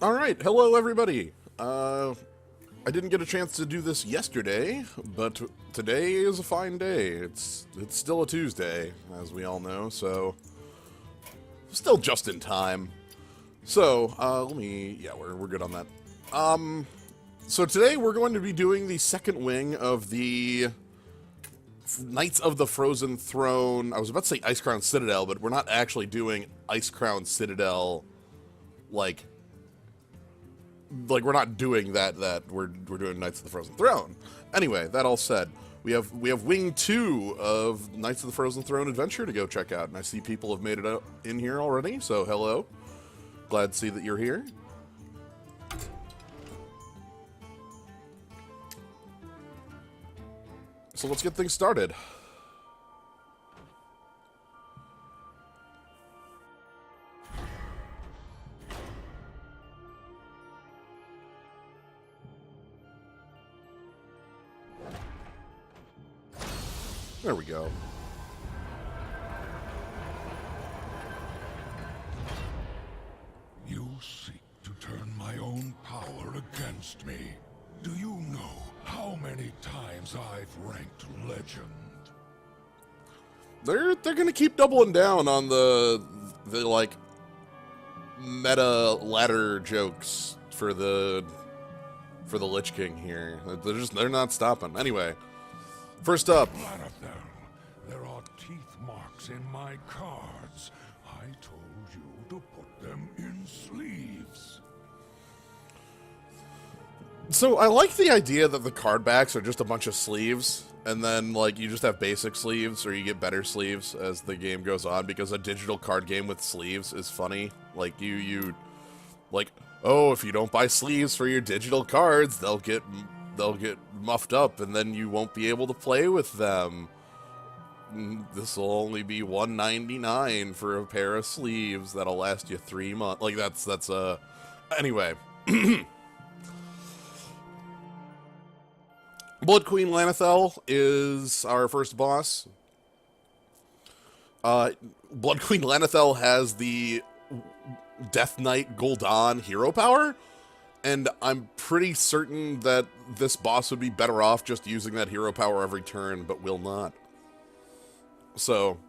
Alright, hello everybody. I didn't get a chance to do this yesterday, but today is a fine day. It's still a Tuesday, as we all know, so still just in time. So, we're good on that. So today we're going to be doing the second wing of the Knights of the Frozen Throne. I was about to say Icecrown Citadel, but we're not actually doing Icecrown Citadel, like we're not doing that. We're doing Knights of the Frozen Throne. Anyway, that all said, we have Wing 2 of Knights of the Frozen Throne Adventure to go check out, and I see people have made it out in here already. So hello, glad to see that you're here. So let's get things started. There we go. You seek to turn my own power against me. Do you know how many times I've ranked legend? They're gonna keep doubling down on the like meta ladder jokes for the Lich King here. They're not stopping. Anyway, first up. There are teeth marks in my cards. I told you to put them in sleeves. So I like the idea that the card backs are just a bunch of sleeves, and then like you just have basic sleeves, or you get better sleeves as the game goes on, because a digital card game with sleeves is funny. Like you like, oh, if you don't buy sleeves for your digital cards, they'll get muffed up, and then you won't be able to play with them. This will only be $1.99 for a pair of sleeves that'll last you 3 months. Like that's anyway. Blood Queen Lanethel is our first boss. Blood Queen Lanethel has the Death Knight Gul'dan hero power, and I'm pretty certain that this boss would be better off just using that hero power every turn, but will not. So,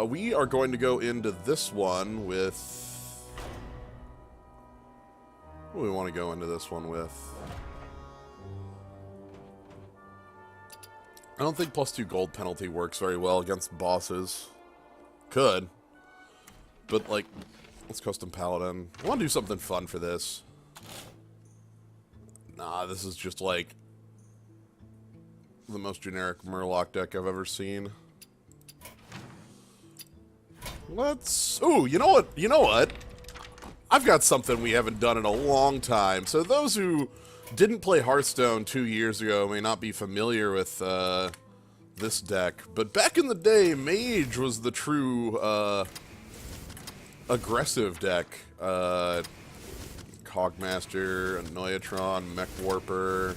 we are going to go into this one with... What do we want to go into this one with? I don't think +2 gold penalty works very well against bosses. Could. But, like, let's custom Paladin. I want to do something fun for this. Nah, this is just, like, the most generic Murloc deck I've ever seen. Let's... Ooh, you know what? You know what? I've got something we haven't done in a long time. So those who didn't play Hearthstone 2 years ago may not be familiar with this deck. But back in the day, Mage was the true aggressive deck. Cogmaster, Annoyatron, Mech Warper,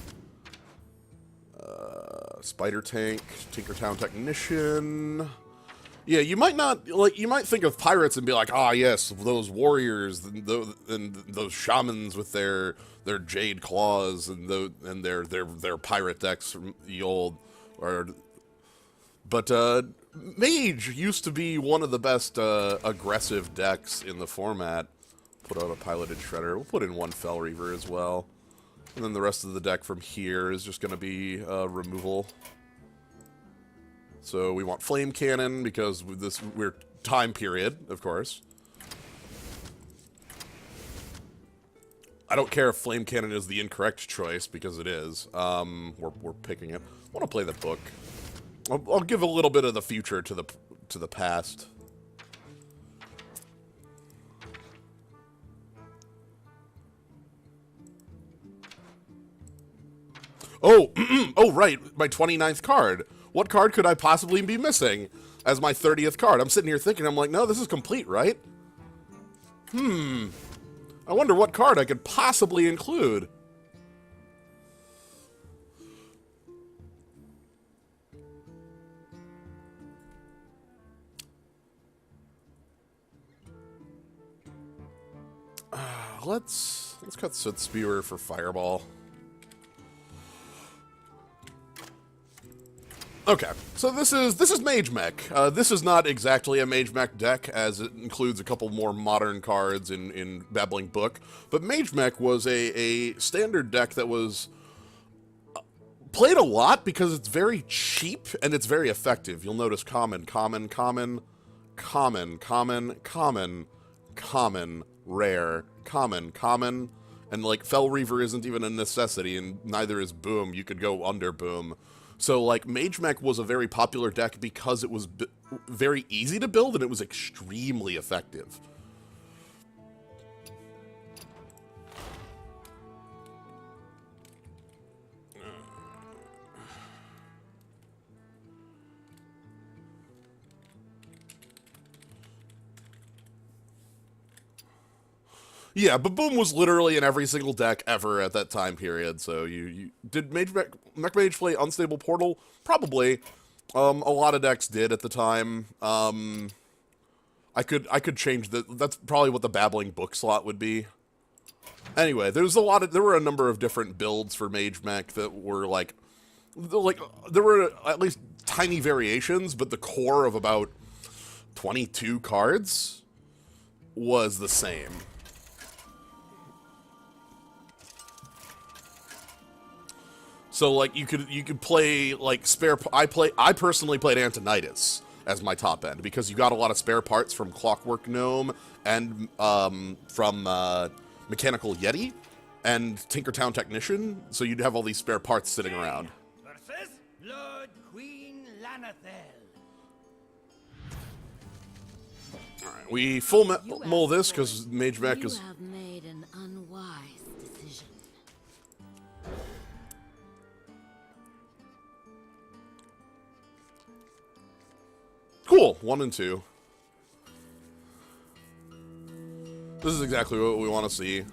Spider Tank, Tinkertown Technician... Yeah, you might not, like, you might think of pirates and be like, ah, yes, those warriors and those shamans with their jade claws and their pirate decks from the old, but Mage used to be one of the best aggressive decks in the format. Put out a piloted shredder. We'll put in one Fell Reaver as well, and then the rest of the deck from here is just going to be removal. So we want Flame Cannon, because with this we're time period, of course. I don't care if Flame Cannon is the incorrect choice, because it is. We're picking it. I want to play the book. I'll give a little bit of the future to the past. Oh, oh right, my 29th card. What card could I possibly be missing as my 30th card? I'm sitting here thinking, I'm like, no, this is complete, right? I wonder what card I could possibly include. let's cut Soot Spewer for Fireball. Okay, so this is Mage Mech. This is not exactly a Mage Mech deck, as it includes a couple more modern cards in Babbling Book. But Mage Mech was a standard deck that was played a lot because it's very cheap and it's very effective. You'll notice common, common, common, common, common, common, common, rare, common, common, and like Fel Reaver isn't even a necessity, and neither is Boom. You could go under Boom. So, like, Mage Mech was a very popular deck because it was very easy to build and it was extremely effective. Yeah, but Boom was literally in every single deck ever at that time period, so you did Mech Mage play Unstable Portal? Probably. A lot of decks did at the time. I could change that's probably what the Babbling Book slot would be. Anyway, there were a number of different builds for Mage Mech that were like there were at least tiny variations, but the core of about 22 cards was the same. So, like, you could play, like, I personally played Antonidas as my top end, because you got a lot of spare parts from Clockwork Gnome and from Mechanical Yeti and Tinkertown Technician, so you'd have all these spare parts sitting around. Versus Lord Queen Lanathel. Alright, we full mull this, because Mage Mech is... You have made an unwise decision. Cool, 1 and 2. This is exactly what we want to see.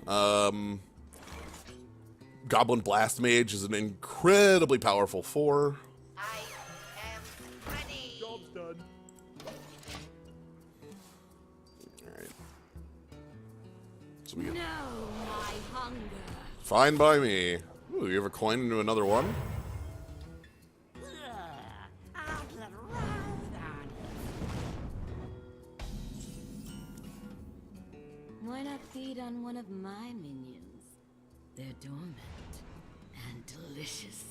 Goblin Blast Mage is an incredibly powerful 4. I am ready. Job's done. Alright. So we get... Know my hunger. Fine by me. Ooh, you have a coin into another one? Why not feed on one of my minions? They're dormant and delicious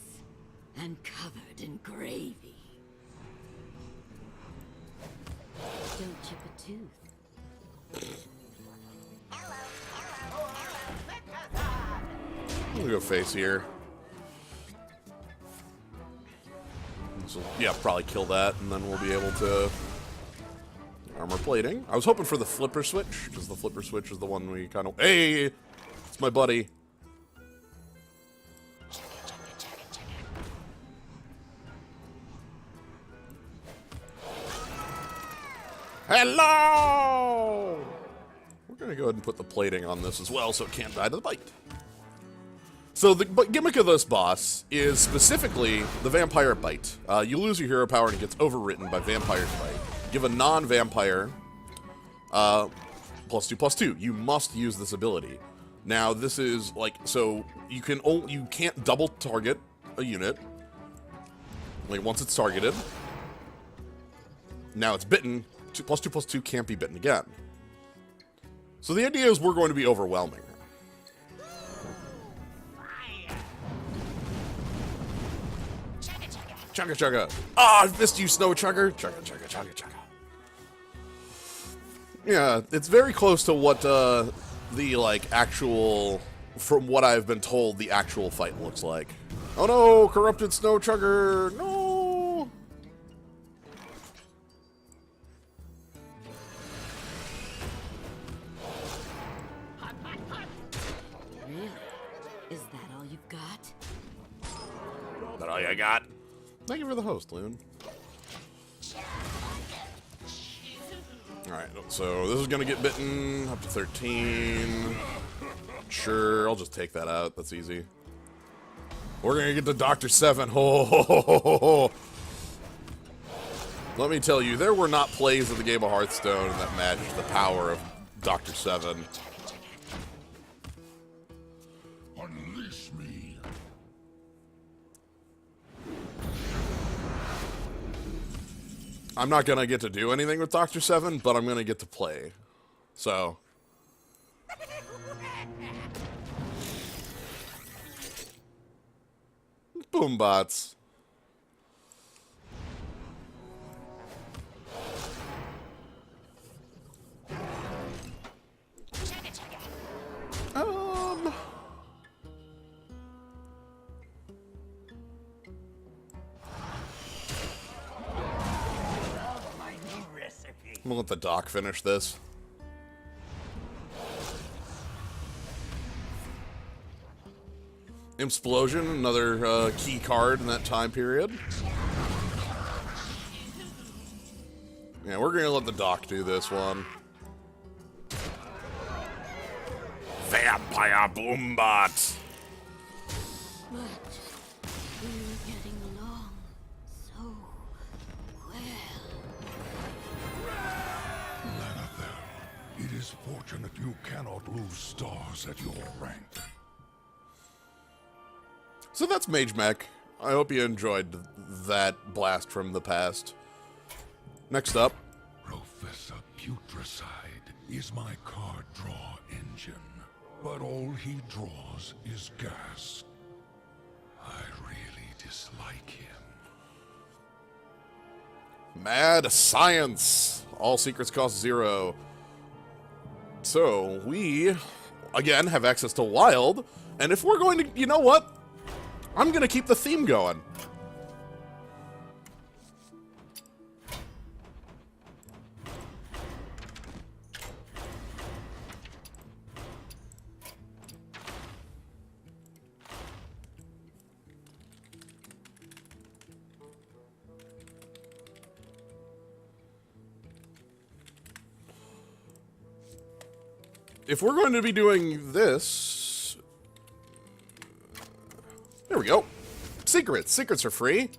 and covered in gravy. Don't chip a tooth. I'm gonna go face here. So, yeah, probably kill that, and then we'll be able to... Armor plating. I was hoping for the flipper switch, because the flipper switch is the one we kind of... Hey! It's my buddy. Hello! We're going to go ahead and put the plating on this as well, so it can't die to the bite. So the gimmick of this boss is specifically the Vampire Bite. You lose your hero power and it gets overwritten by Vampire's Bite. Give a non-vampire +2/+2. You must use this ability. Now this is like, so you can't double target a unit. Like once it's targeted. Now it's bitten. +2/+2 can't be bitten again. So the idea is we're going to be overwhelming. Chugga chugga. Ah, I missed you, Snow Chugger. Chugga chugga chugga chugga. Yeah, it's very close to what the, like, actual, from what I've been told, the actual fight looks like. Oh no, corrupted Snow Chugger, no! Really? Is that all you've got? Is that all you got? Thank you for the host, Loon. Alright, so this is gonna get bitten up to 13. Sure, I'll just take that out. That's easy. We're gonna get to Dr. 7. Ho, ho, ho, ho, ho, ho. Let me tell you, there were not plays of the game of Hearthstone that matched the power of Dr. 7. I'm not gonna get to do anything with Dr. 7, but I'm gonna get to play. So. Boombots. I'm gonna let the doc finish this. Explosion, another key card in that time period. Yeah, we're gonna let the doc do this one. Vampire Boombot! But we're getting along so well. It is fortunate you cannot lose stars at your rank. So that's Mage Mech. I hope you enjoyed that blast from the past. Next up. Professor Putricide is my card draw engine, but all he draws is gas. I really dislike him. Mad Science. All secrets cost 0. So, we, again, have access to Wild. And if we're going to, you know what? I'm going to keep the theme going. If we're going to be doing this... There we go. Secrets. Secrets are free.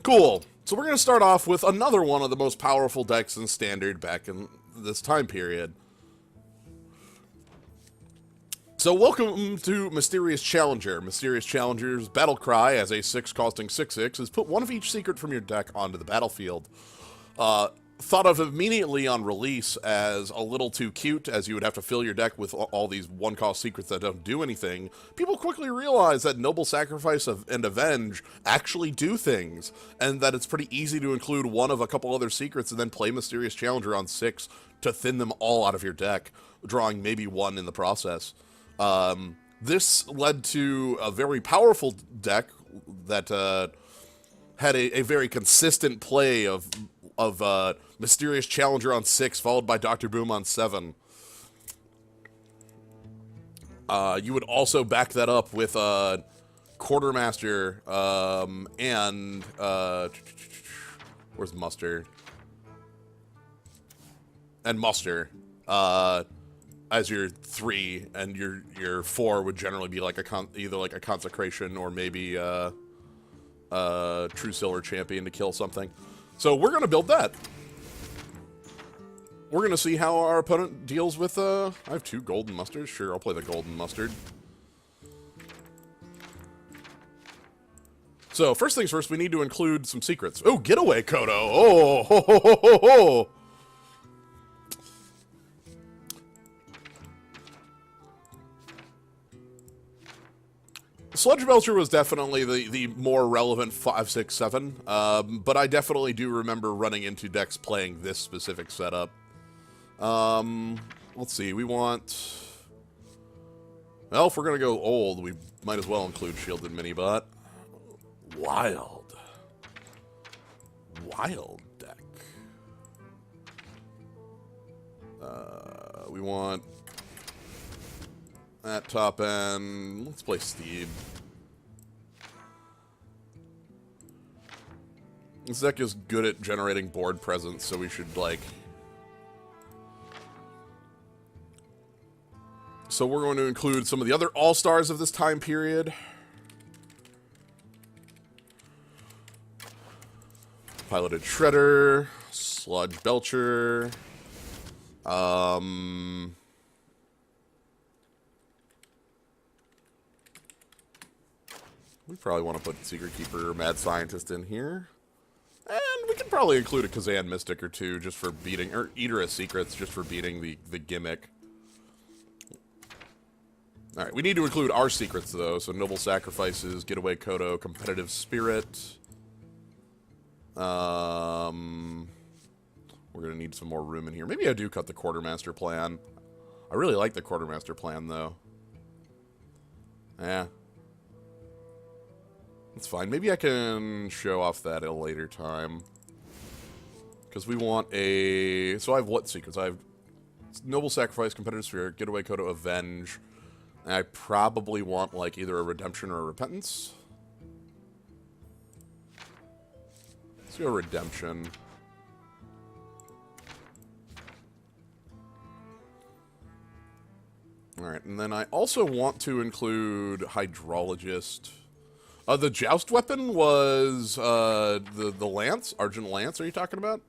Cool. So we're going to start off with another one of the most powerful decks in Standard back in this time period. So welcome to Mysterious Challenger. Mysterious Challenger's battle cry as a 6 costing 6/6 is put one of each secret from your deck onto the battlefield. Thought of immediately on release as a little too cute, as you would have to fill your deck with all these 1-cost secrets that don't do anything. People quickly realize that Noble Sacrifice and Avenge actually do things, and that it's pretty easy to include one of a couple other secrets and then play Mysterious Challenger on 6 to thin them all out of your deck, drawing maybe one in the process. This led to a very powerful deck that had a very consistent play of Mysterious Challenger on 6, followed by Dr. Boom on 7. You would also back that up with Quartermaster and where's Muster? And Muster as your 3, and your 4 would generally be like either like a Consecration or maybe True Silver Champion to kill something. So we're gonna build that. We're going to see how our opponent deals with, I have 2 golden mustards. Sure, I'll play the golden mustard. So, first things first, we need to include some secrets. Oh, Getaway Kodo! Oh, ho, ho, ho, ho, ho. Sludge Belcher was definitely the more relevant 5, 6, 7, but I definitely do remember running into decks playing this specific setup. Let's see, we want... Well, if we're gonna go old, we might as well include Shielded Minibot. Wild. Wild deck. We want... that top end. Let's play Steed. This deck is good at generating board presence, so we should, like... So we're going to include some of the other all-stars of this time period. Piloted Shredder, Sludge Belcher, we probably want to put Secret Keeper or Mad Scientist in here. And we could probably include a Kazan Mystic or two just for beating, or Eater of Secrets just for beating the gimmick. Alright, we need to include our secrets, though. So, Noble Sacrifices, Getaway Kodo, Competitive Spirit. We're going to need some more room in here. Maybe I do cut the Quartermaster plan. I really like the Quartermaster plan, though. Yeah. That's fine. Maybe I can show off that at a later time. Because we want a... So I have what secrets? I have Noble Sacrifice, Competitive Spirit, Getaway Kodo, Avenge. And I probably want, like, either a Redemption or a Repentance. Let's go Redemption. Alright, and then I also want to include Hydrologist. The Joust weapon was, the Lance? Argent Lance, are you talking about?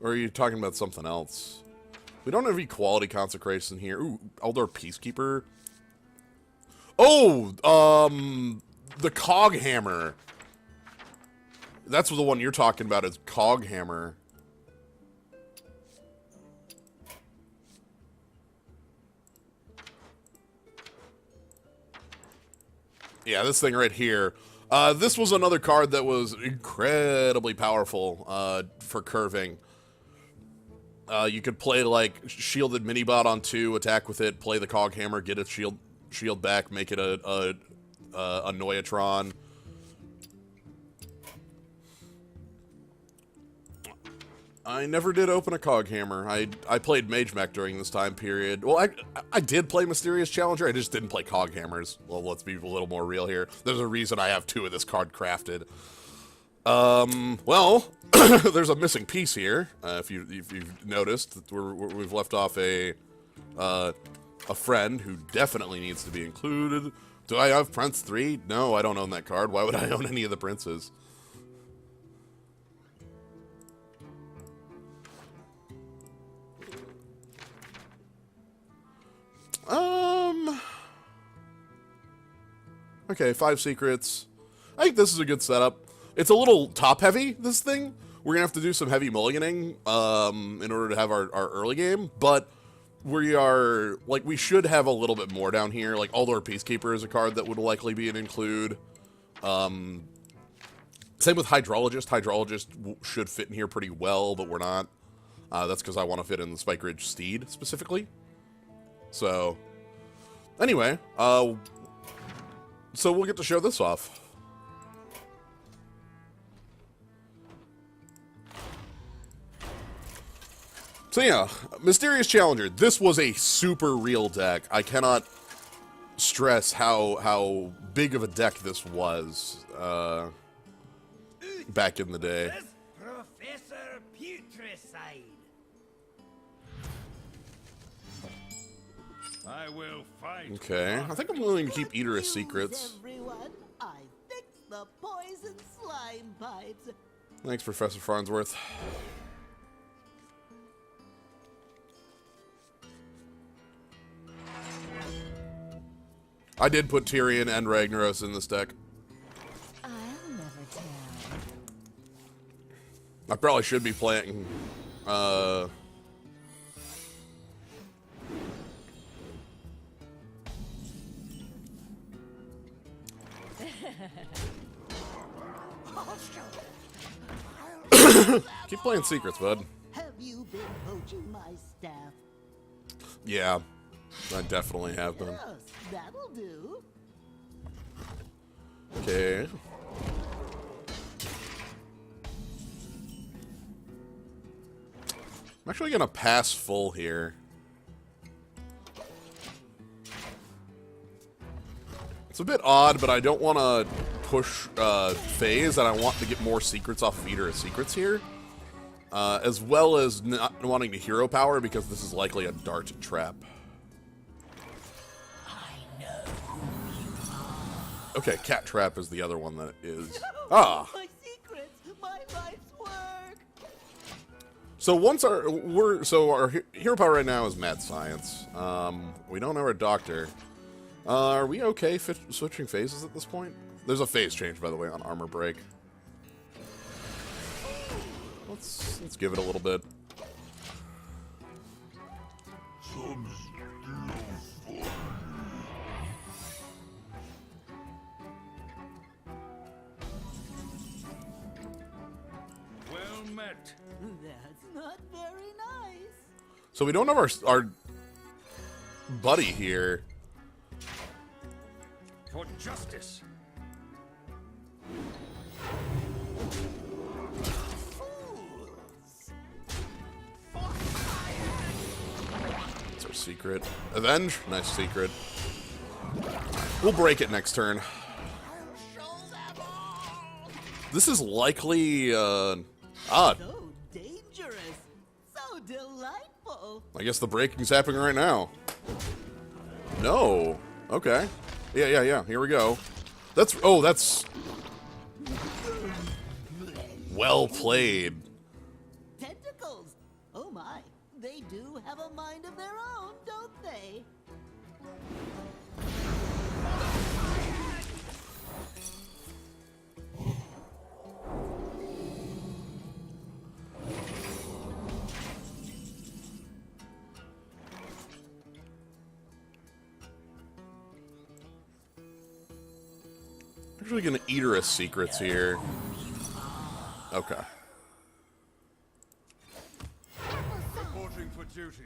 Or are you talking about something else? We don't have Equality Consecration here. Ooh, Eldar Peacekeeper. Oh, the Cog Hammer. That's the one you're talking about, is Cog Hammer. Yeah, this thing right here. This was another card that was incredibly powerful for curving. You could play, like, Shielded Minibot on 2, attack with it, play the Cog Hammer, get its shield back, make it a Noyatron. I never did open a Cog Hammer. I played Mage Mech during this time period. Well, I did play Mysterious Challenger, I just didn't play Cog Hammers. Well, let's be a little more real here. There's a reason I have 2 of this card crafted. Well, there's a missing piece here. If you've noticed, we've left off a friend who definitely needs to be included. Do I have Prince 3? No, I don't own that card. Why would I own any of the princes? Okay, 5 secrets. I think this is a good setup. It's a little top-heavy, this thing. We're gonna have to do some heavy mulliganing, in order to have our early game, but we should have a little bit more down here. Like, Eldar Peacekeeper is a card that would likely be an include. Same with Hydrologist. Hydrologist should fit in here pretty well, but we're not. That's because I want to fit in the Spike Ridge Steed, specifically. So, anyway, so we'll get to show this off. So yeah, Mysterious Challenger. This was a super real deck. I cannot stress how big of a deck this was back in the day. Professor Putricide. I will fight. Okay, I think I'm willing to keep Eater of Secrets. Everyone, I fixed the poison slime pipes. Thanks, Professor Farnsworth. I did put Tyrion and Ragnaros in this deck. I'll never tell. I probably should be playing, keep playing Secrets, bud. Have you been poaching my staff? Yeah, I definitely have been. Yes, that'll do. Okay. I'm actually gonna pass full here. It's a bit odd, but I don't want to push phase, and I want to get more secrets off of Eater of Secrets here. As well as not wanting to hero power, because this is likely a dart trap. Okay, Cat Trap is the other one that is. Ah! My secrets, my life's work. So once our hero power right now is Mad Science. We don't have our Doctor. Are we okay switching phases at this point? There's a phase change, by the way, on Armor Break. Let's give it a little bit. Well met. That's not very nice. So we don't have our buddy here. For justice. It's our secret. Avenge? Nice secret. We'll break it next turn. This is likely, odd. So dangerous. So delightful. I guess the breaking's happening right now. No. Okay. Yeah. Here we go. That's well played. Tentacles. Oh my. They do have a mind of their own, don't they? Actually gonna eater us secrets here. Okay. Reporting for duty.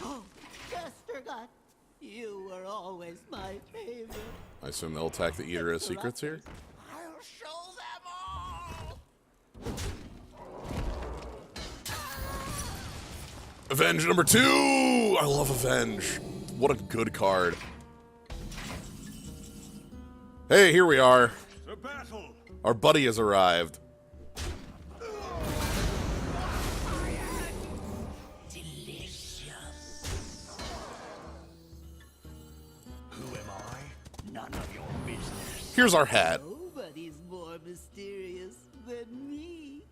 Oh, Chestergut. You were always my favorite. I assume they'll attack the eater as secrets here. I'll show them all. Avenge number 2! I love Avenge. What a good card. Hey, here we are. The battle. Our buddy has arrived. Here's our hat. Nobody's more mysterious than me.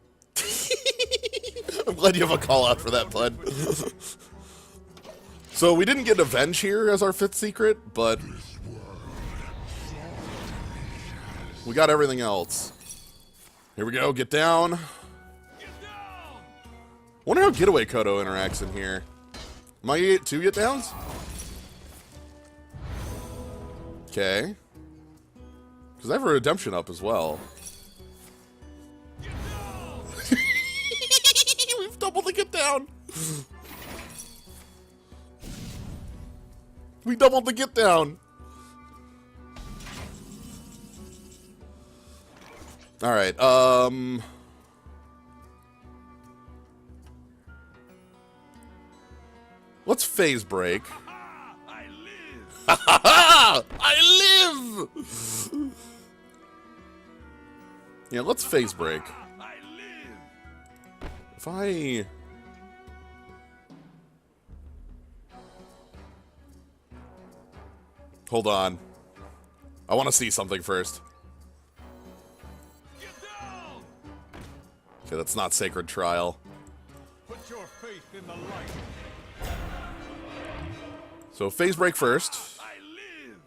I'm glad you have a call out for that, bud. So we didn't get Avenge here as our 5th secret, but we got everything else. Here we go, get down. Wonder how Getaway Kodo interacts in here. Am I gonna get 2 get downs? Okay. Because I have a redemption up as well. We've doubled the get down. We doubled the get down. All right. Let's phase break. I live. I live. Yeah, let's phase break. I live. If I... Hold on. I want to see something first. Get down. Okay, that's not Sacred Trial. Put your faith in the light. So phase break first. I live.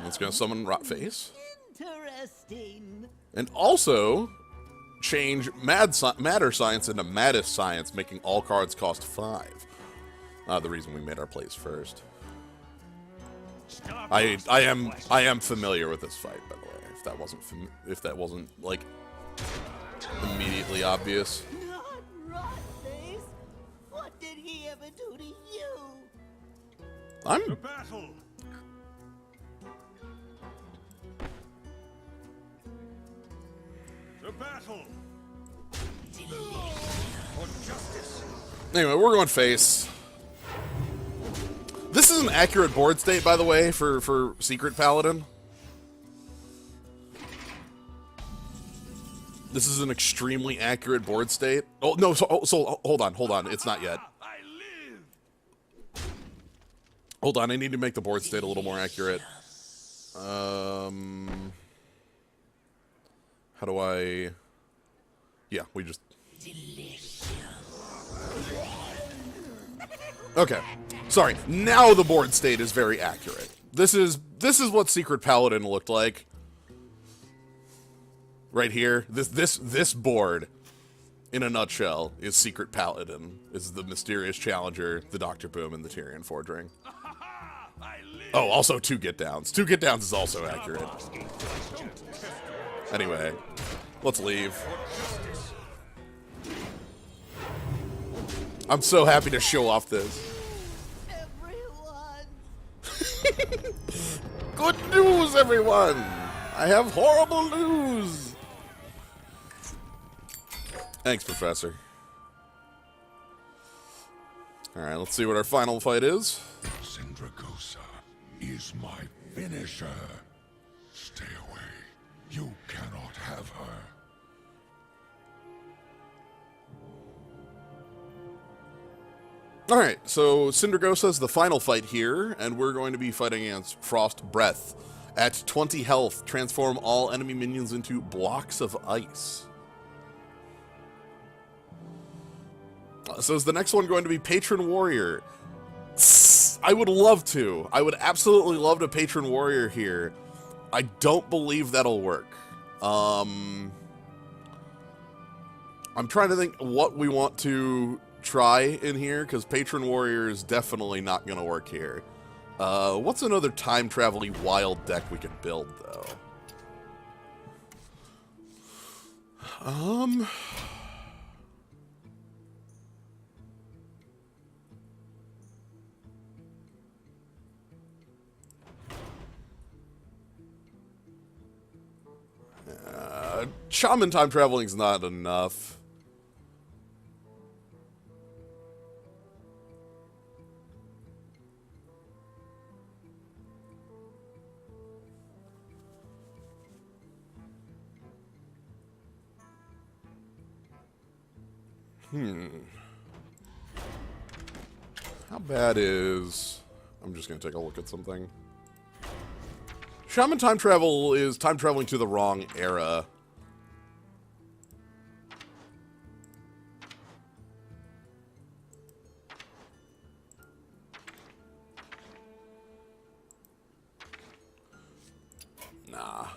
Let's go summon Rot Face. Interesting. And also change Matter Science into Maddest Science, making all cards cost 5. The reason we made our plays first. I am familiar with this fight, by the way. If that wasn't like immediately obvious. Not Rotface. What did he ever do to you? The I'm battle. The battle. For justice. anyway. We're going face. This is an accurate board state, by the way, for Secret Paladin. This is an extremely accurate board state. Oh no! So hold on. It's not yet. I live. Hold on. I need to make the board state a little more accurate. How do I? Yeah, we just. Okay. Sorry. Now the board state is very accurate. This is what Secret Paladin looked like. Right here. This board, in a nutshell, is Secret Paladin. Is the Mysterious Challenger, the Dr. Boom, and the Tyrion Fordring. Oh, also 2 get downs. 2 get downs is also accurate. Anyway, let's leave. I'm so happy to show off this. Everyone! Good news, everyone! I have horrible news! Thanks, Professor. Alright, let's see what our final fight is. Sindragosa is my finisher. Stay away. You cannot have her. Alright, so Sindragosa is the final fight here, and we're going to be fighting against Frost Breath. At 20 health, transform all enemy minions into blocks of ice. So is the next one going to be Patron Warrior? I would love to. I would absolutely love to Patron Warrior here. I don't believe that'll work. I'm trying to think what we want to try in here, because Patron Warrior is definitely not going to work here. What's another time-travel-y wild deck we could build, though? Shaman time traveling is not enough. How bad is... I'm just going to take a look at something. Shaman time travel is time traveling to the wrong era. Nah.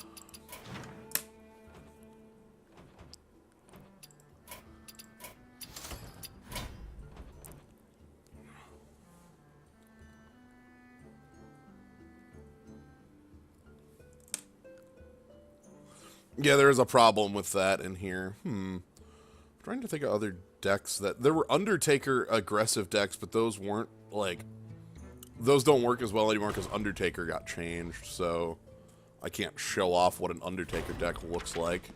Yeah, there is a problem with that in here. I'm trying to think of other decks that... There were Undertaker aggressive decks, but those weren't, like... Those don't work as well anymore because Undertaker got changed, so... I can't show off what an Undertaker deck looks like.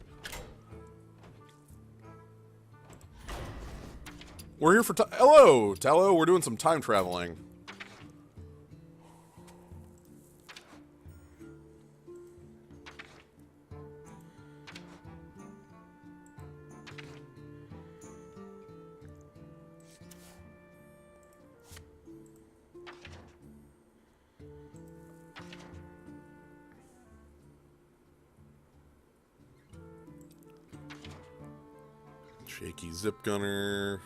We're here for... Hello, Tallow! We're doing some time traveling. Shaky Zip Gunner.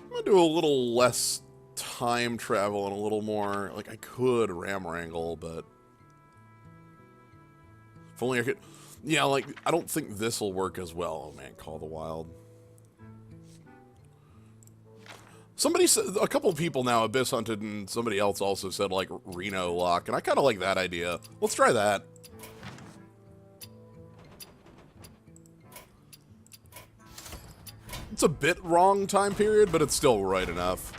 I'm gonna do a little less time travel and a little more, like I could Ram Wrangle, but if only I could, yeah, like I don't think this will work as well. Oh man, Call the Wild. Somebody said, a couple of people now, Abyss Hunted and somebody else also said, like, Reno Lock, and I kind of like that idea. Let's try that. It's a bit wrong time period, but it's still right enough.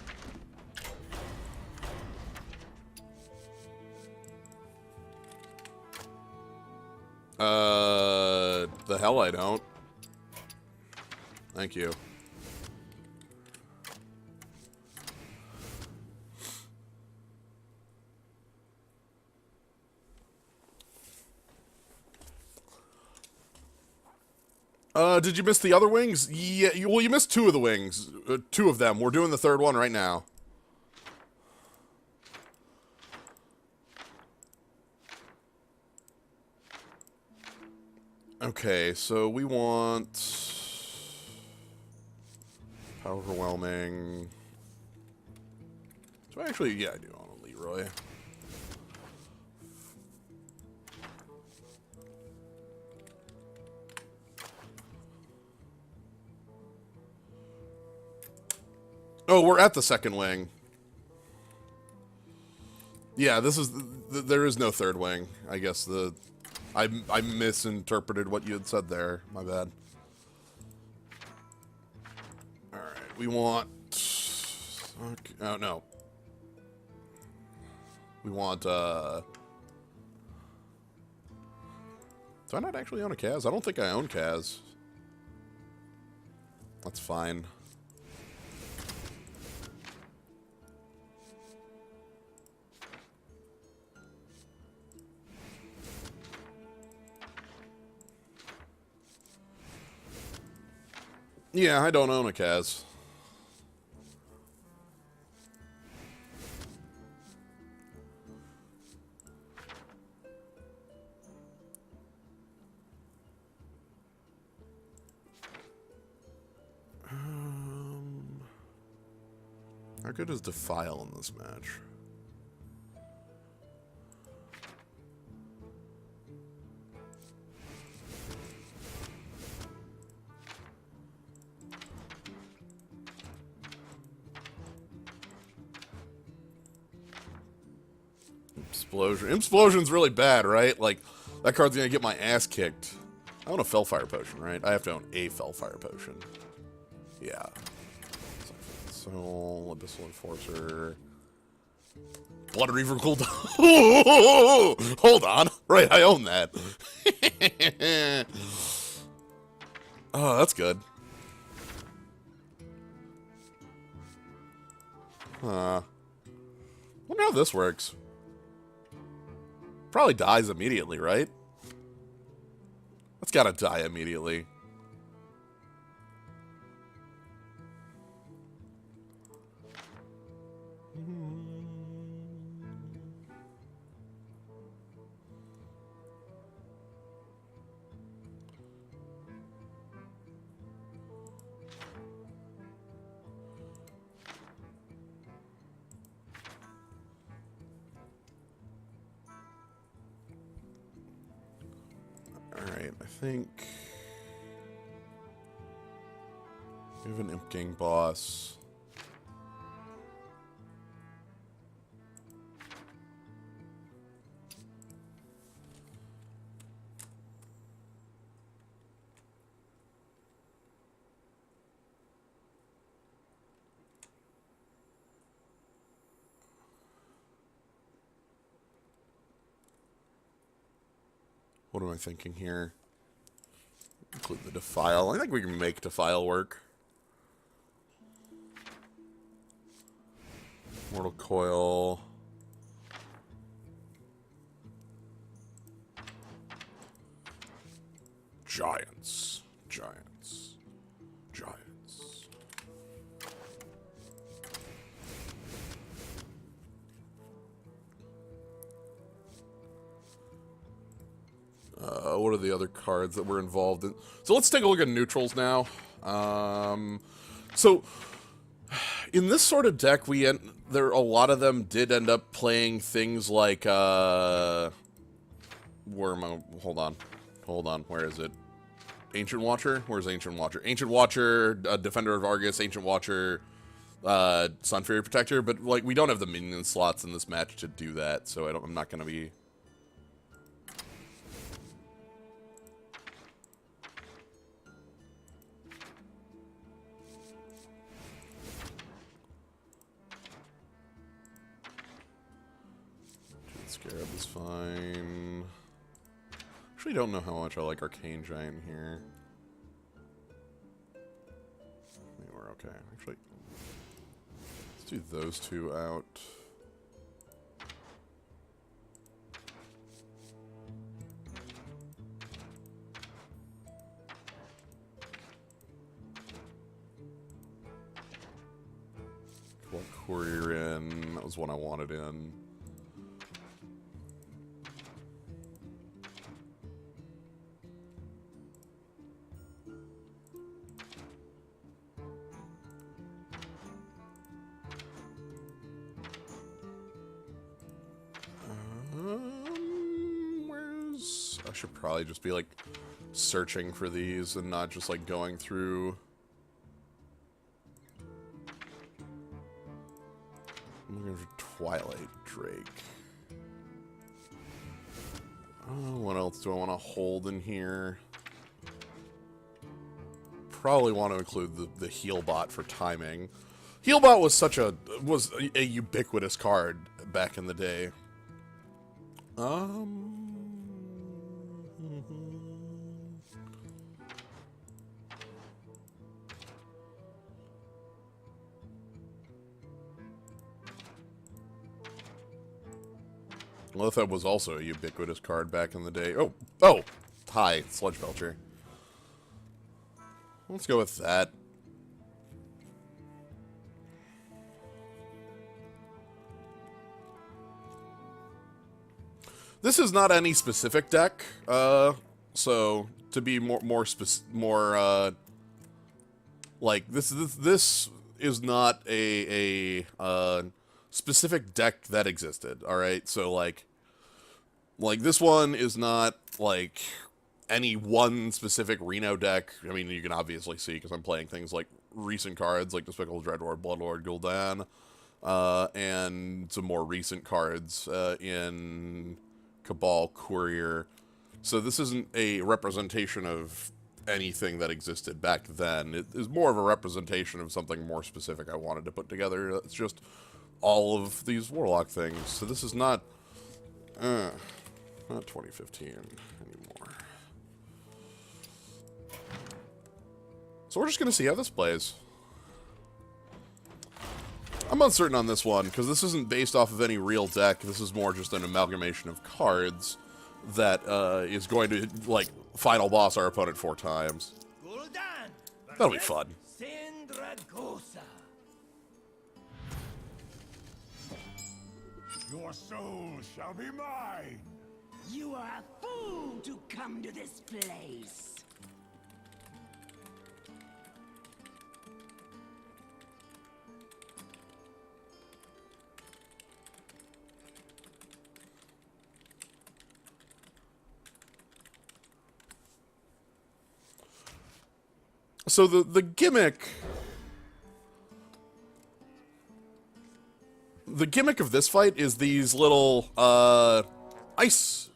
The hell I don't. Thank you. Did you miss the other wings? Yeah, well, you missed 2 of the wings. 2 of them. We're doing the 3rd one right now. Okay, so we want overwhelming. So actually, yeah, I do want a Leroy. Oh, we're at the second wing. Yeah, this is there is no third wing. I guess I misinterpreted what you had said there. My bad. All right, we want. Okay, oh no. We want. Do I not actually own a Kaz? I don't think I own Kaz. That's fine. Yeah, I don't own a Kaz. How good is Defile in this match? Explosion. Explosion's really bad, right? Like, that card's gonna get my ass kicked. I own a Fellfire Potion, right? I have to own a Fellfire Potion. Yeah. Soul, Abyssal Enforcer. Blood Reaver cooldown. Hold on. Right, I own that. Oh, that's good. Wonder how this works. Probably dies immediately, right? That's gotta die immediately. Alright, I think we have an Imp Gang boss. What am I thinking here? Include the Defile. I think we can make Defile work. Mortal Coil. Giants. Giants. Giants. What are the other cards that were involved in? So let's take a look at neutrals now. So in this sort of deck, a lot of them did end up playing things like hold on, where is it? Ancient Watcher? Where's Ancient Watcher? Ancient Watcher, Defender of Argus, Ancient Watcher, Sun Fury Protector, but like we don't have the minion slots in this match to do that, so I'm not gonna be. Scarab is fine. Actually, don't know how much I like Arcane Giant here. I think we're okay. Actually, let's do those two out. What courier in? That was one I wanted in. should probably just be, like, searching for these and not just, like, going through... I'm looking for Twilight Drake. What else do I want to hold in here? Probably want to include the heal bot for timing. Heal bot was was a ubiquitous card back in the day. Lithab was also a ubiquitous card back in the day. Oh! Hi, Sludge Belcher. Let's go with that. This is not any specific deck, so to be like this is not a specific deck that existed. All right, so like this one is not like any one specific Reno deck. I mean, you can obviously see because I'm playing things like recent cards like Despicable Dreadlord, Bloodlord, Gul'dan, and some more recent cards in Cabal, Courier. So this isn't a representation of anything that existed back then. It is more of a representation of something more specific I wanted to put together. It's just all of these Warlock things. So this is not 2015 anymore. So we're just going to see how this plays. I'm uncertain on this one, because this isn't based off of any real deck. This is more just an amalgamation of cards that is going to, like, final boss our opponent 4 times. That'll be fun. Your soul shall be mine! You are a fool to come to this place! So the gimmick... The gimmick of this fight is these little, ice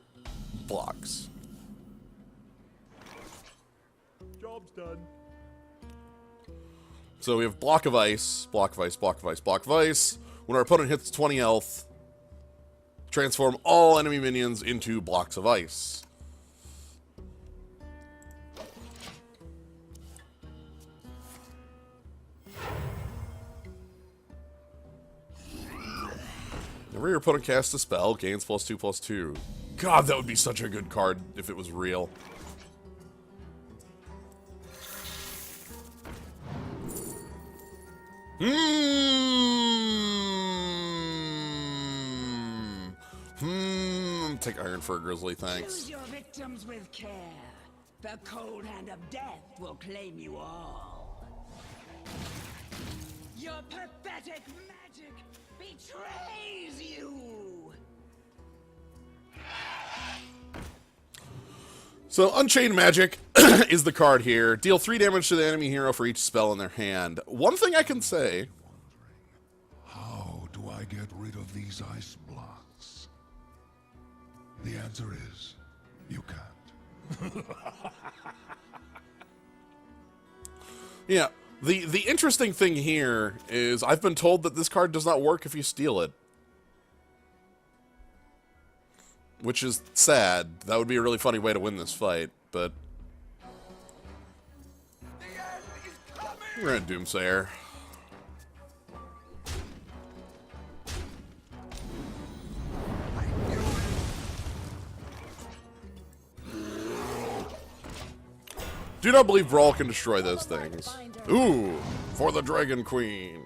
blocks. Job's done. So we have block of ice, block of ice, block of ice, block of ice. When our opponent hits 20 health, transform all enemy minions into blocks of ice. Whenever your opponent casts a spell, gains +2/+2. God, that would be such a good card if it was real. Take Iron Fur Grizzly, thanks. Choose your victims with care. The cold hand of death will claim you all. Your pathetic magic betrays you! So, Unchained Magic is the card here. Deal 3 damage to the enemy hero for each spell in their hand. One thing I can say... How do I get rid of these ice blocks? The answer is, you can't. Yeah, the interesting thing here is I've been told that this card does not work if you steal it. Which is sad. That would be a really funny way to win this fight, but... We're in Doomsayer. Do not believe Brawl can destroy those things. Ooh, for the Dragon Queen.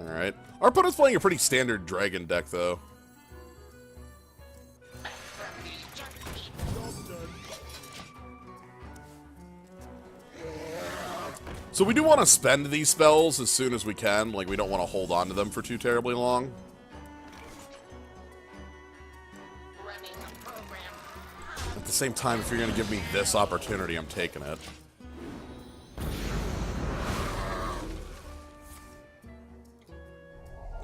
Alright. Our opponent's playing a pretty standard dragon deck, though. So we do want to spend these spells as soon as we can. Like, we don't want to hold on to them for too terribly long. same time, if you're gonna give me this opportunity, I'm taking it.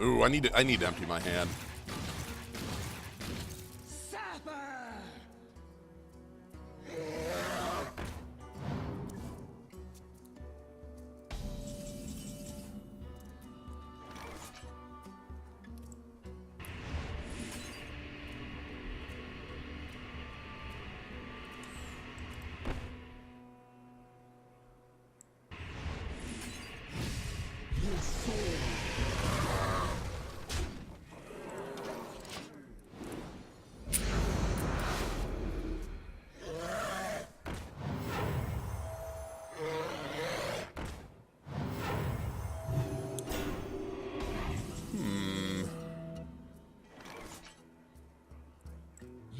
Ooh, I need to empty my hand.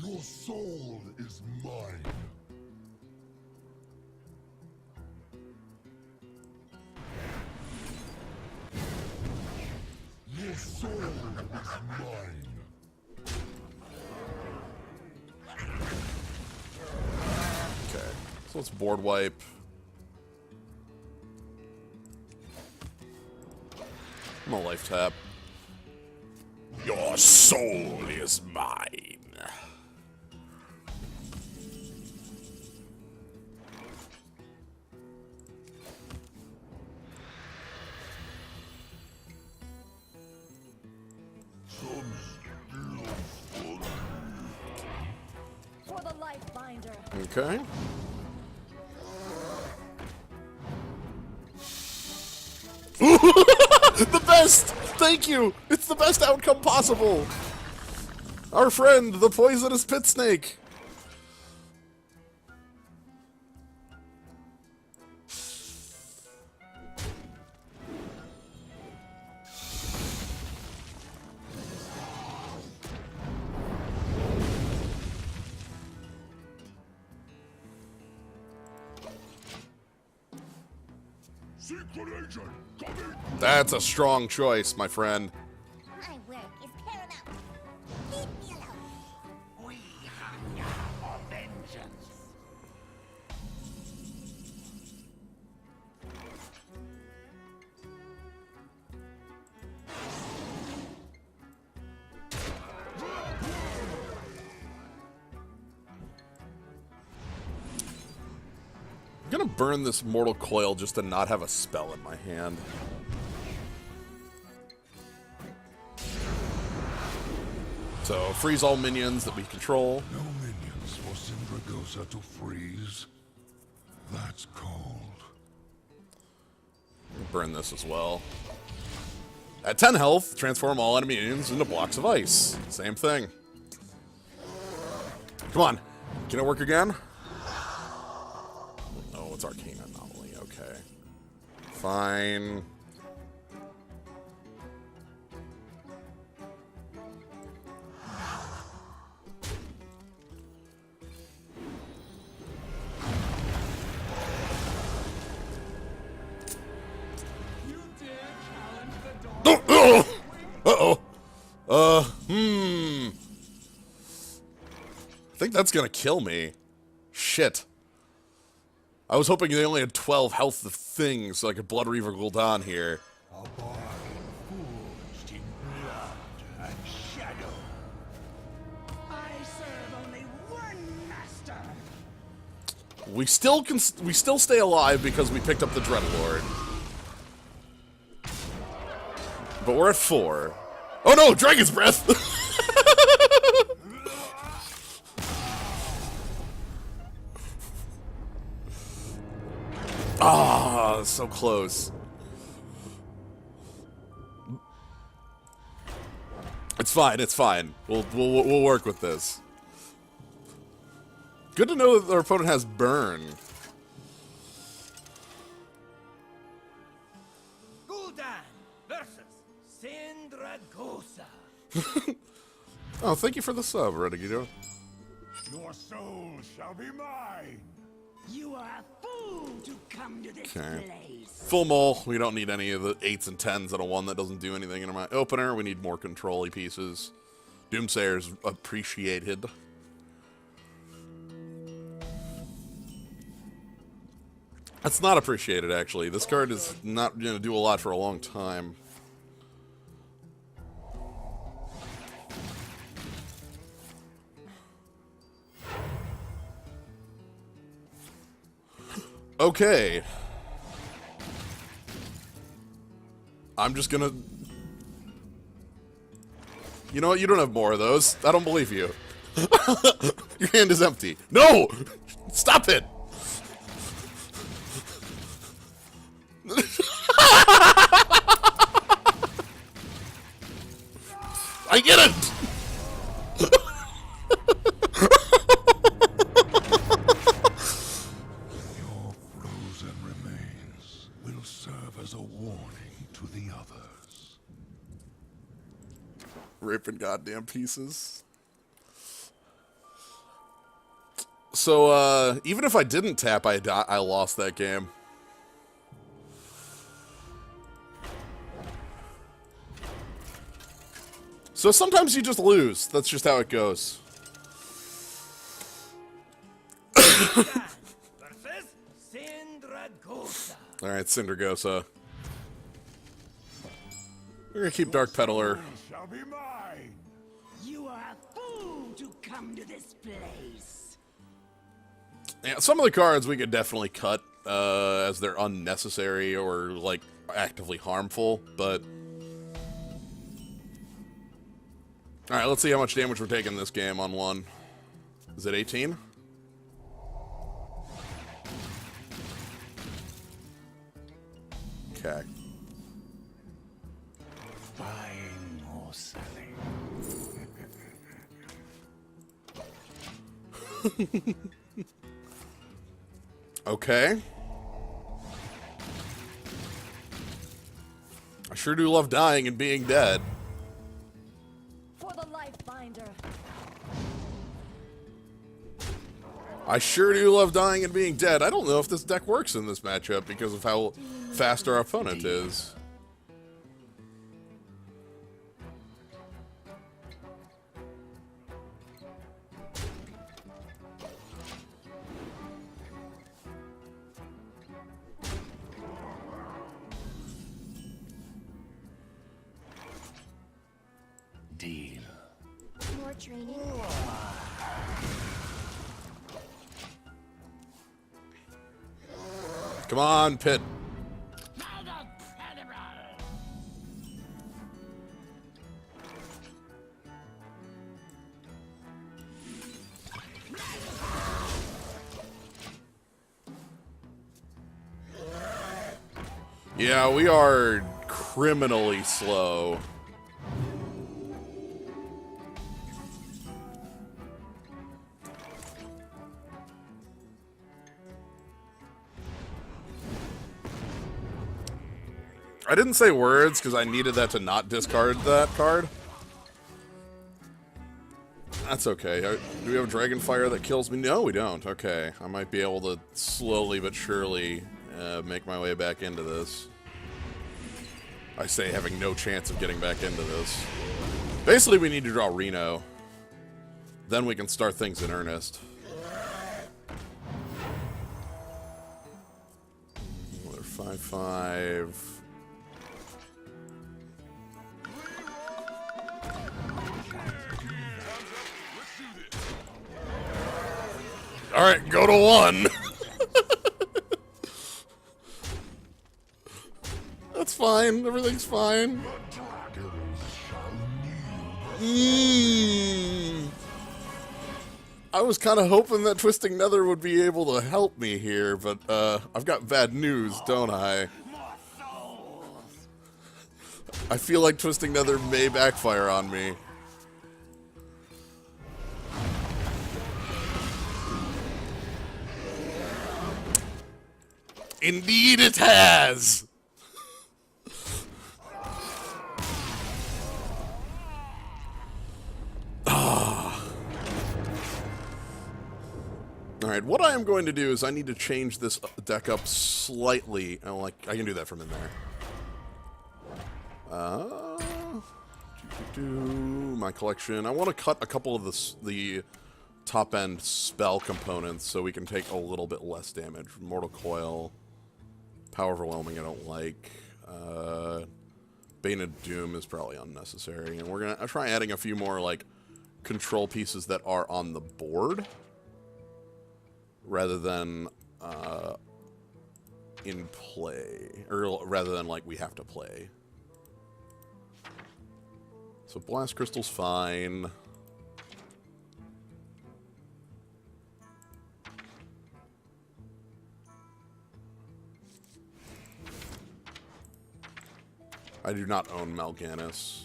Your soul is mine. Your soul is mine. Okay, so let's board wipe. I'm gonna life tap. Your soul is mine. For the life binder. Okay. The best! Thank you! It's the best outcome possible! Our friend, the poisonous pit snake! Secret agent, coming! That's a strong choice, my friend. My work is paramount. Leave me alone. We hunger for vengeance. I'm gonna burn this Mortal Coil just to not have a spell in my hand. So, freeze all minions that we control. No minions for Sindragosa to freeze. That's cold. Burn this as well. At 10 health, transform all enemy minions into blocks of ice. Same thing. Come on. Can it work again? Oh, it's Arcane Anomaly. Okay. Fine. Uh-oh. I think that's gonna kill me. Shit. I was hoping they only had 12 health of things so I could Blood Reaver Gul'dan here. A bargain forged in blood and shadow. I serve only one master. We still stay alive because we picked up the Dreadlord. But we're at 4. Oh no, Dragon's Breath! Ah, so close. It's fine, it's fine. We'll work with this. Good to know that our opponent has burn. Gul'dan versus Sindragosa. Oh, thank you for the sub, Renegado. Your soul shall be mine. You are a fool to come to this Okay. place. Full mole. We don't need any of the 8s and 10s and a 1 that doesn't do anything in my opener. We need more control-y pieces. Doomsayer's appreciated. That's not appreciated, actually. This card is not going to do a lot for a long time. Okay. I'm just gonna... You know what? You don't have more of those. I don't believe you. Your hand is empty. No! Stop it! I get it! Your frozen remains will serve as a warning to the others. Ripping goddamn pieces. So, even if I didn't tap, I lost that game. So sometimes you just lose. That's just how it goes. Versus Sindragosa. Alright, Cindergosa. We're gonna keep Dark Peddler. Shall be mine. You are a fool to come to this place. Yeah, some of the cards we could definitely cut as they're unnecessary or, like, actively harmful, but... Alright, let's see how much damage we're taking this game on one. Is it 18? Okay. Buying or selling. Okay. I sure do love dying and being dead. For the life binder. I sure do love dying and being dead. I don't know if this deck works in this matchup because of how fast our opponent is. Deal. More training. Come on, Pit. Yeah, we are criminally slow. I didn't say words because I needed that to not discard that card. That's okay. Do we have a Dragonfire that kills me? No, we don't. Okay. I might be able to slowly but surely make my way back into this. I say having no chance of getting back into this. Basically, we need to draw Reno. Then we can start things in earnest. Another 5/5. Alright, go to 1. That's fine. Everything's fine. I was kind of hoping that Twisting Nether would be able to help me here, but I've got bad news, don't I? I feel like Twisting Nether may backfire on me. Indeed it has! Alright, what I am going to do is I need to change this deck up slightly. I can do that from in there. My collection. I want to cut a couple of the top-end spell components so we can take a little bit less damage. Mortal Coil. Power Overwhelming I don't like. Bane of Doom is probably unnecessary. And we're going to try adding a few more, like, control pieces that are on the board. Rather than in play. Or rather than, like, we have to play. So Blast Crystal's fine. I do not own Mal'Ganis.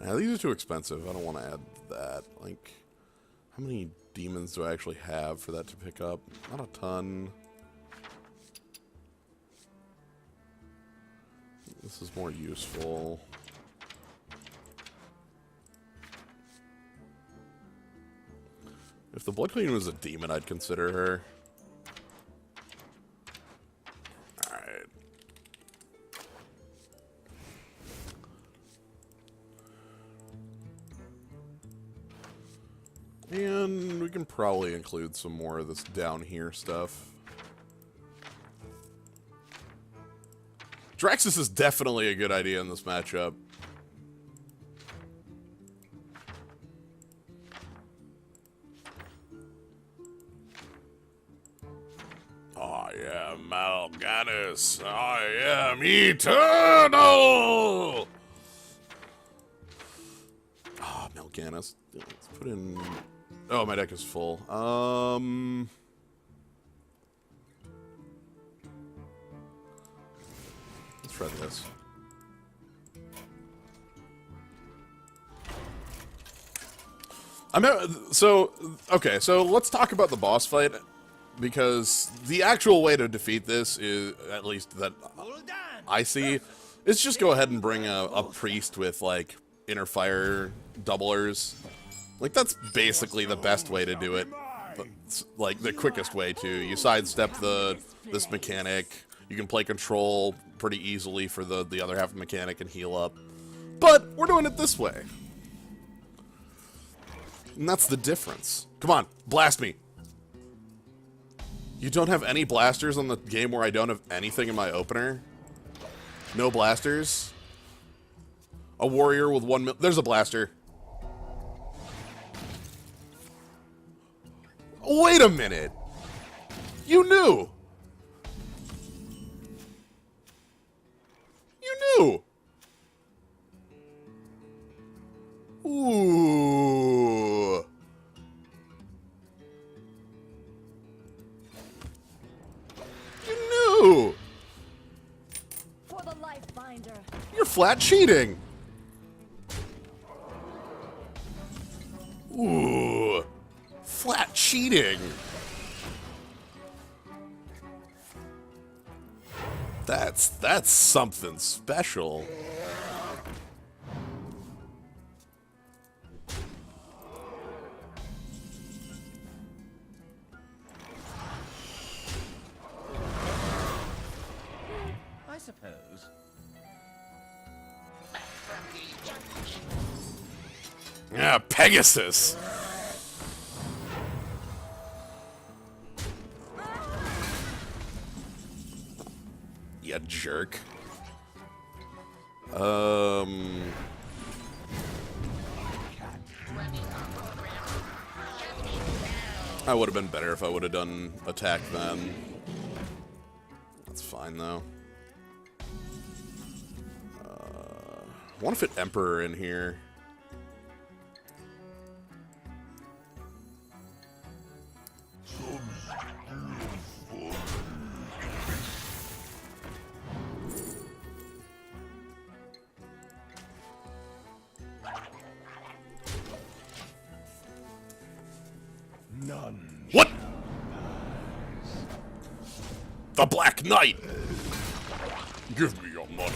Now, these are too expensive. I don't want to add that. Like, how many demons do I actually have for that to pick up? Not a ton. This is more useful. If the Blood Queen was a demon, I'd consider her. Alright. And we can probably include some more of this down here stuff. Draxus is definitely a good idea in this matchup. I am Mal'Ganis. I am eternal. Ah, Mal'Ganis. Let's put in. Oh, my deck is full. Let's try this. Okay, so let's talk about the boss fight, because the actual way to defeat this is, at least that I see, is just go ahead and bring a priest with, like, inner fire doublers. Like, that's basically the best way to do it. It's, like, the quickest way to. You sidestep this mechanic. You can play control pretty easily for the other half of the mechanic and heal up. But we're doing it this way. And that's the difference. Come on, blast me. You don't have any blasters on the game where I don't have anything in my opener? No blasters? A warrior with 1 mil. There's a blaster. Wait a minute. You knew. You knew. Ooh. You knew. For the life binder. You're flat cheating. Ooh. Flat cheating. That's something special. I suppose. Yeah, Pegasus. You jerk. I would have been better if I would have done attack then. That's fine though. I want to fit Emperor in here. None. What? The Black Knight! Give me your money.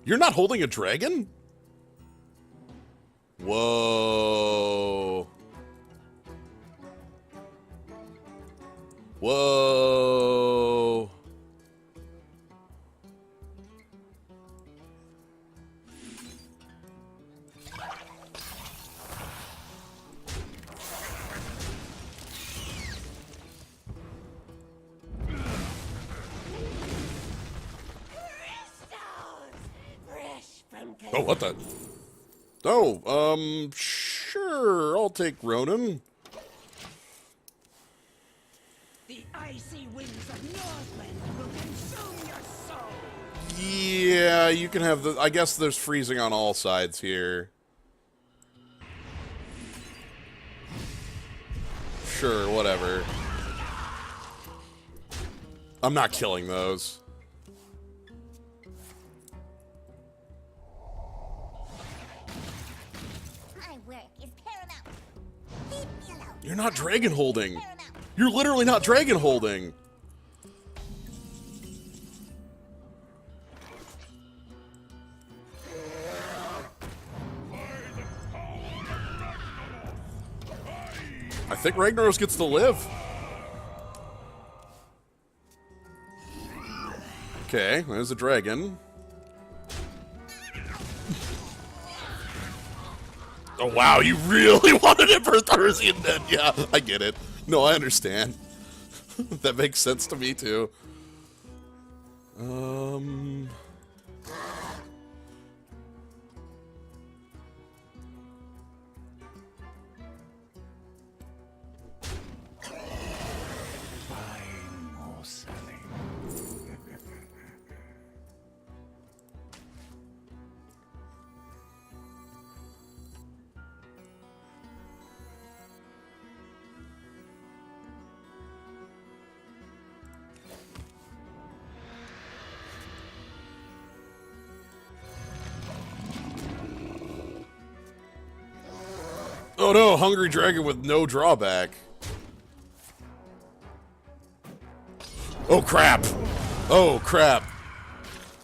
You're not holding a dragon? Whoa. Oh, what the? Oh, sure, I'll take Ronan. The icy winds of Northland will consume your soul. Yeah, you can have the... I guess there's freezing on all sides here. Sure, whatever. I'm not killing those. My work is paramount. Leave me alone. You're not dragon holding. Paramount. You're literally not dragon holding. I think Ragnaros gets to live. Okay, there's a dragon. Oh wow, you really wanted it for Tharsian then? Yeah, I get it. No, I understand. That makes sense to me too. Buying or selling. Oh no, hungry dragon with no drawback. Oh crap! Oh crap!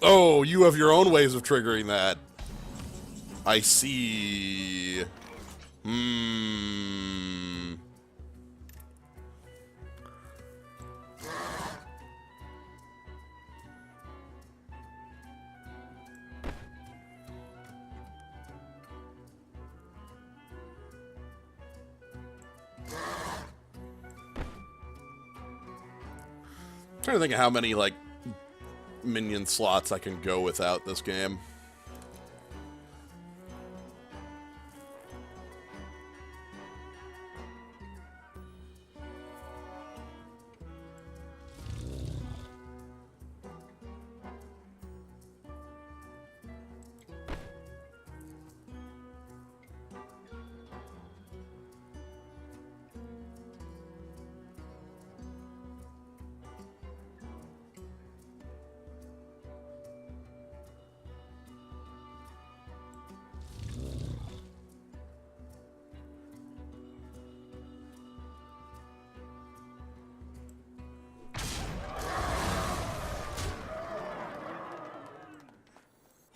Oh, you have your own ways of triggering that. I see. Trying to think of how many, like, minion slots I can go without this game.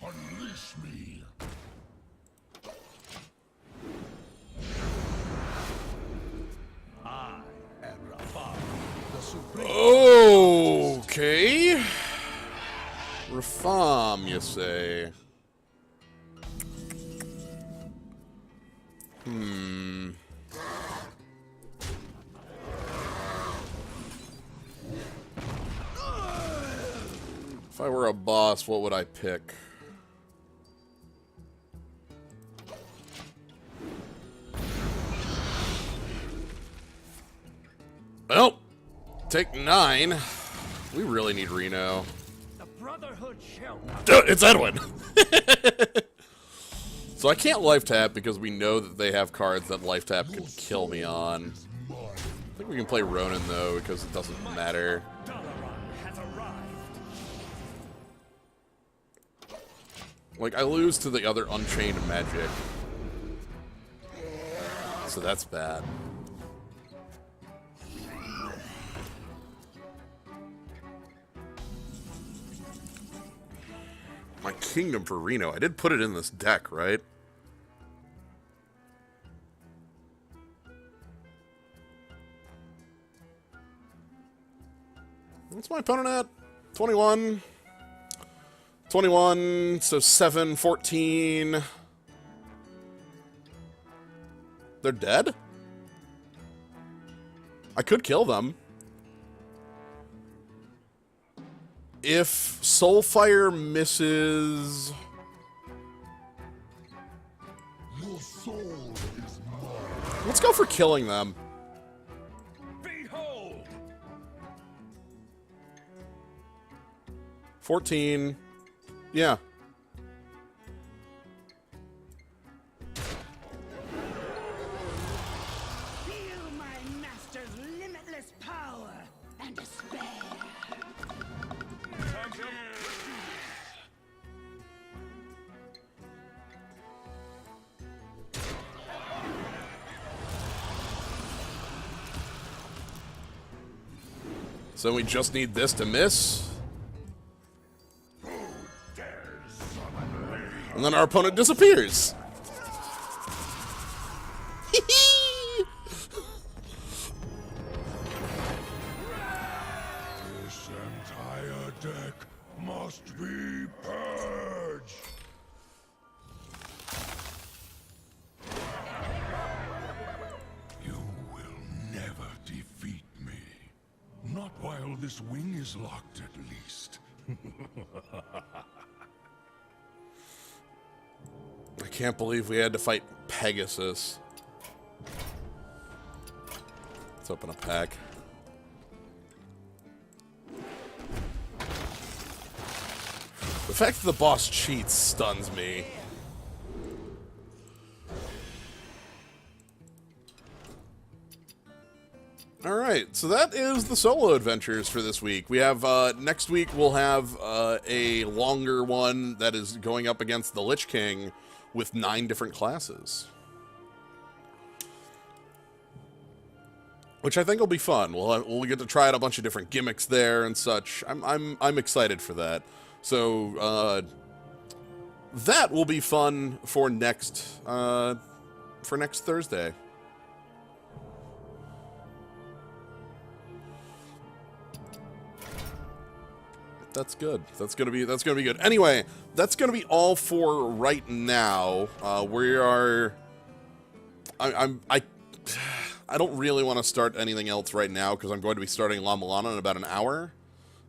Unleash me. I am Rafal, the supreme. Okay. Reform, you say? If I were a boss, what would I pick? Well, take 9. We really need Reno. The Brotherhood shall not. It's Edwin! So I can't life tap because we know that they have cards that life tap could kill me on. I think we can play Ronan though because it doesn't matter. Dalaran has arrived. Like, I lose to the other Unchained Magic. So that's bad. My Kingdom for Reno. I did put it in this deck, right? What's my opponent at? 21. 21, so 7, 14. They're dead? I could kill them. If Soulfire misses... Your soul is mine. Let's go for killing them. Behold! 14. Yeah. Feel my master's limitless power and despair. So we just need this to miss. And then our opponent disappears. This entire deck must be purged. You will never defeat me. Not while this wing is locked, at least. I can't believe we had to fight Pegasus. Let's open a pack. The fact that the boss cheats stuns me. Alright, so that is the solo adventures for this week. We have, next week we'll have a longer one that is going up against the Lich King with 9 different classes. Which I think will be fun. We'll get to try out a bunch of different gimmicks there and such. I'm excited for that. So, that will be fun for next Thursday. That's good. That's gonna be good. Anyway, that's gonna be all for right now. I don't really want to start anything else right now because I'm going to be starting La Milana in about an hour,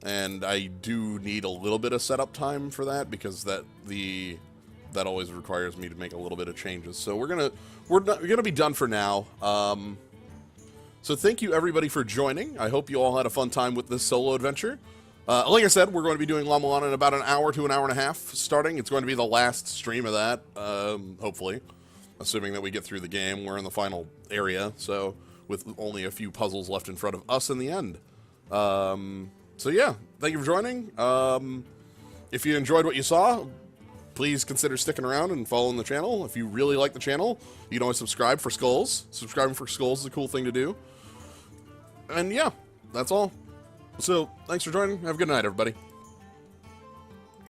and I do need a little bit of setup time for that because that always requires me to make a little bit of changes. So we're gonna be done for now. So thank you everybody for joining. I hope you all had a fun time with this solo adventure. Like I said, we're going to be doing La Milana in about an hour to an hour and a half starting. It's going to be the last stream of that, hopefully. Assuming that we get through the game. We're in the final area, so with only a few puzzles left in front of us in the end. So yeah, thank you for joining. If you enjoyed what you saw, please consider sticking around and following the channel. If you really like the channel, you can always subscribe for Skulls. Subscribing for Skulls is a cool thing to do. And yeah, that's all. So, thanks for joining. Have a good night, everybody.